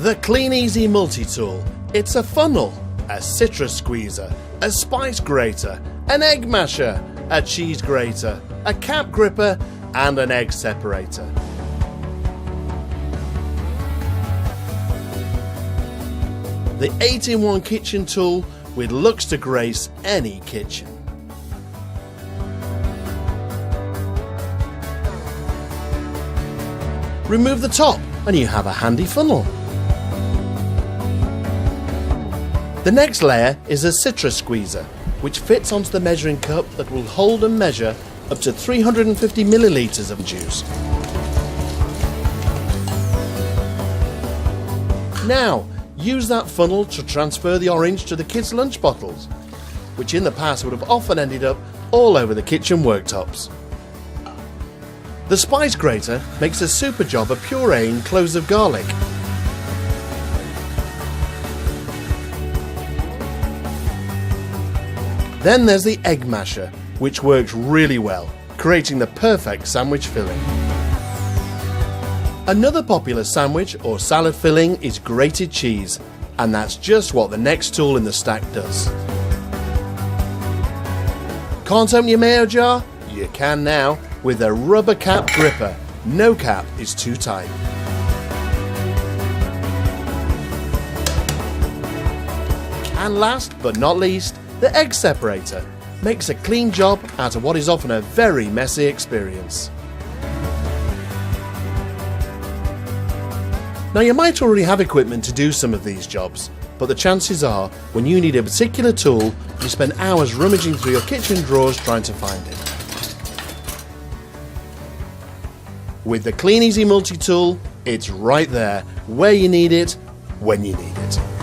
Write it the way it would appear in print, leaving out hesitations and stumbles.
The Clean Easy multi-tool. It's a funnel, a citrus squeezer, a spice grater, an egg masher, a cheese grater, a cap gripper and an egg separator. The 8-in-1 kitchen tool with looks to grace any kitchen. Remove the top and you have a handy funnel. The next layer is a citrus squeezer, which fits onto the measuring cup that will hold and measure up to 350 millilitres of juice. Now, use that funnel to transfer the orange to the kids' lunch bottles, which in the past would have often ended up all over the kitchen worktops. The spice grater makes a super job of pureeing cloves of garlic. Then there's the egg masher, which works really well, creating the perfect sandwich filling. Another popular sandwich or salad filling is grated cheese, and that's just what the next tool in the stack does. Can't open your mayo jar? You can now with a rubber cap gripper. No cap is too tight. And last but not least, the egg separator makes a clean job out of what is often a very messy experience. Now you might already have equipment to do some of these jobs, but the chances are when you need a particular tool, you spend hours rummaging through your kitchen drawers trying to find it. With the Clean Easy multi-tool, it's right there, where you need it, when you need it.